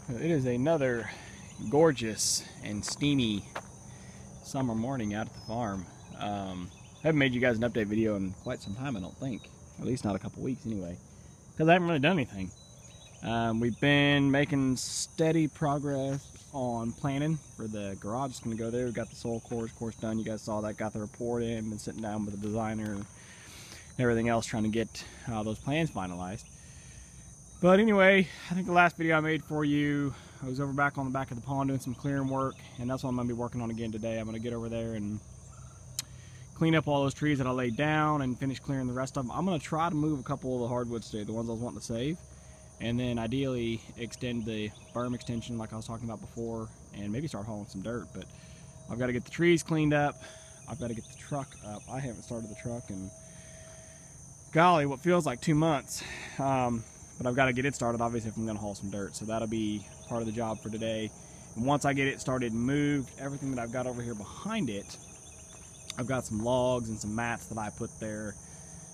It is another gorgeous and steamy summer morning out at the farm. I haven't made you guys an update video in quite some time, I don't think. At least not a couple weeks anyway, because I haven't really done anything. We've been making steady progress on planning for the garage. It's going to go there. We've got the soil course done. You guys saw that, got the report in, been sitting down with the designer and everything else trying to get those plans finalized. But anyway, I think the last video I made for you, I was over back on the back of the pond doing some clearing work, and that's what I'm going to be working on again today. I'm going to get over there and clean up all those trees that I laid down and finish clearing the rest of them. I'm going to try to move a couple of the hardwoods today, the ones I was wanting to save, and then ideally extend the berm extension like I was talking about before, and maybe start hauling some dirt. But I've got to get the trees cleaned up. I've got to get the truck up. I haven't started the truck in, golly, what feels like 2 months. But I've got to get it started, obviously, if I'm going to haul some dirt. So that'll be part of the job for today. And once I get it started and moved, everything that I've got over here behind it, I've got some logs and some mats that I put there.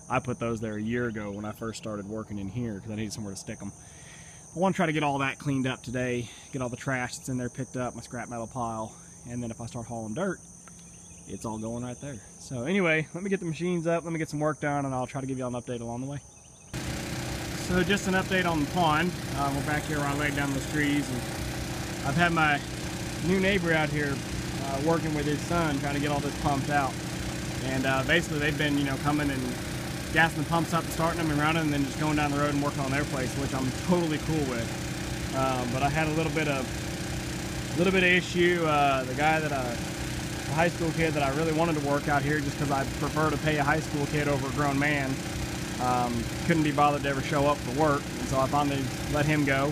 I put those there a year ago when I first started working in here because I needed somewhere to stick them. I want to try to get all that cleaned up today, get all the trash that's in there picked up, my scrap metal pile, and then if I start hauling dirt, it's all going right there. So anyway, let me get the machines up, let me get some work done, and I'll try to give you an update along the way. So just an update on the pond. We're back here where I laid down those trees, and I've had my new neighbor out here working with his son trying to get all this pumped out. And basically they've been, coming and gassing the pumps up and starting them and running, and then just going down the road and working on their place, which I'm totally cool with. But I had a little bit of issue. The guy that the high school kid that I really wanted to work out here just because I prefer to pay a high school kid over a grown man. Couldn't be bothered to ever show up for work, and so I finally let him go,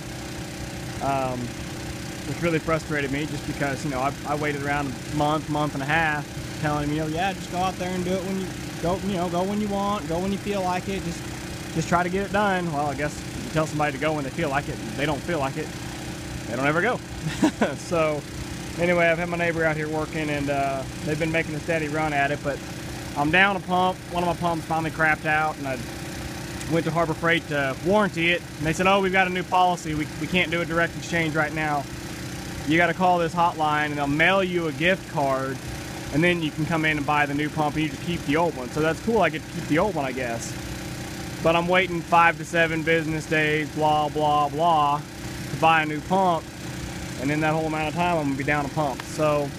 which really frustrated me just because, I waited around a month and a half telling him, yeah, just go out there and do it when you go, go when you want, go when you feel like it, just try to get it done. Well, I guess if you tell somebody to go when they feel like it, and they don't feel like it, they don't ever go. So anyway, I've had my neighbor out here working, and they've been making a steady run at it, but I'm down a pump. One of my pumps finally crapped out, and I went to Harbor Freight to warranty it, and they said, oh, we've got a new policy. We can't do a direct exchange right now. You got to call this hotline, and they'll mail you a gift card, and then you can come in and buy the new pump, and you just keep the old one. So that's cool. I get to keep the old one, I guess. But I'm waiting 5 to 7 business days, blah, blah, blah, to buy a new pump, and in that whole amount of time, I'm going to be down a pump. So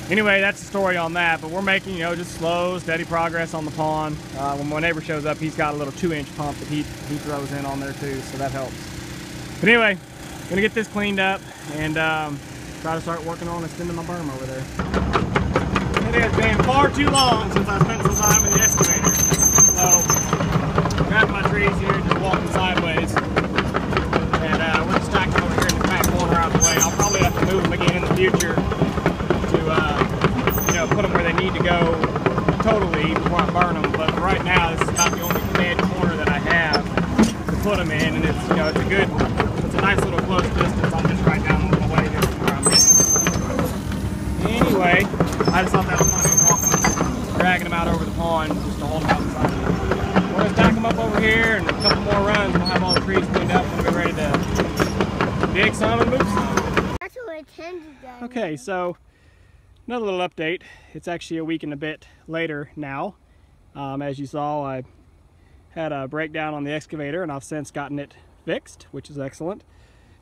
anyway, that's the story on that, but we're making, just slow, steady progress on the pond. When my neighbor shows up, he's got a little 2-inch pump that he throws in on there too, so that helps. But anyway, gonna get this cleaned up and try to start working on extending my berm over there. It has been far too long since I spent some time in the excavator. So, grabbing my trees here, just walking sideways. And we're just stacking over here in the back corner out of the way. I'll probably have to move them again in the future to put them where they need to go totally before I burn them. But right now, this is about the only dead corner that I have to put them in, and it's it's a nice little close distance. I'm just right down the way here from where I'm heading. Anyway, I just thought that was funny, dragging them out over the pond just to hold them out the side. We're gonna stack them up over here, and a couple more runs, we'll have all the trees cleaned up, and we'll be ready to dig some and move some. That's what I intended to do. Okay, so another little update. It's actually a week and a bit later now. As you saw, I had a breakdown on the excavator, and I've since gotten it fixed, which is excellent.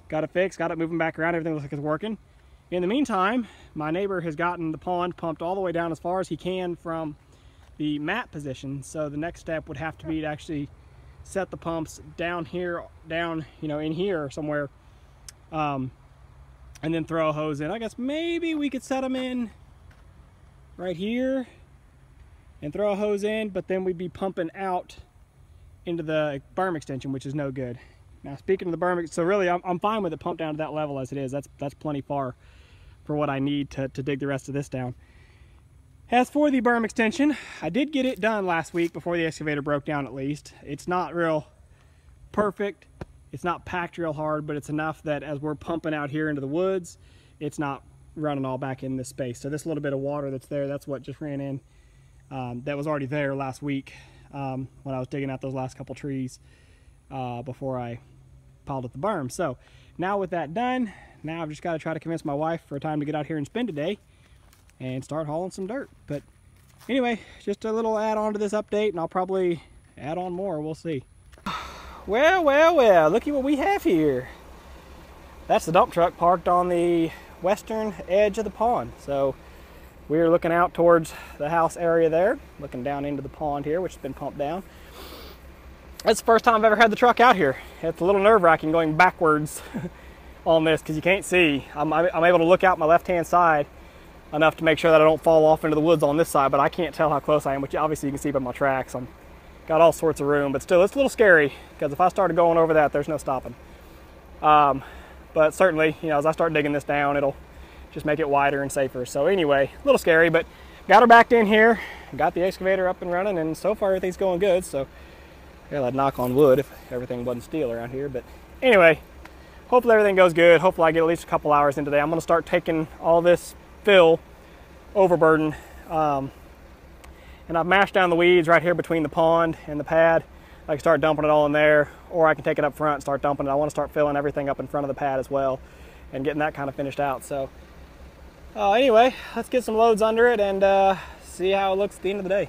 Got it fixed, got it moving back around, everything looks like it's working. In the meantime, my neighbor has gotten the pond pumped all the way down as far as he can from the mat position, so the next step would have to be to actually set the pumps down here, in here somewhere, and then throw a hose in. I guess maybe we could set them in right here and throw a hose in, but then we'd be pumping out into the berm extension, which is no good. Now, speaking of the berm, so really I'm fine with it pumped down to that level as it is. That's plenty far for what I need to dig the rest of this down. As for the berm extension, I did get it done last week before the excavator broke down at least. It's not real perfect. It's not packed real hard, but it's enough that as we're pumping out here into the woods, it's not running all back in this space. So this little bit of water that's there, that's what just ran in. That was already there last week when I was digging out those last couple trees before I piled at the berm. So now with that done, now I've just got to try to convince my wife for a time to get out here and spend today and start hauling some dirt. But anyway, just a little add-on to this update, and I'll probably add on more. We'll see. Well, well, well, look at what we have here. That's the dump truck parked on the western edge of the pond. So we're looking out towards the house area there, looking down into the pond here, which has been pumped down. That's the first time I've ever had the truck out here. It's a little nerve-wracking going backwards on this because you can't see. I'm able to look out my left-hand side enough to make sure that I don't fall off into the woods on this side, but I can't tell how close I am, which obviously you can see by my tracks. I'm got all sorts of room, but still it's a little scary because if I started going over that, there's no stopping. But certainly, you know, as I start digging this down, it'll just make it wider and safer. So anyway, a little scary, but got her backed in here, got the excavator up and running, and so far everything's going good. So yeah, I'd knock on wood if everything wasn't steel around here. But anyway, hopefully everything goes good. Hopefully I get at least a couple hours in today. I'm going to start taking all this fill, overburden, and I've mashed down the weeds right here between the pond and the pad. I can start dumping it all in there, or I can take it up front and start dumping it. I want to start filling everything up in front of the pad as well and getting that kind of finished out. So anyway, let's get some loads under it and see how it looks at the end of the day.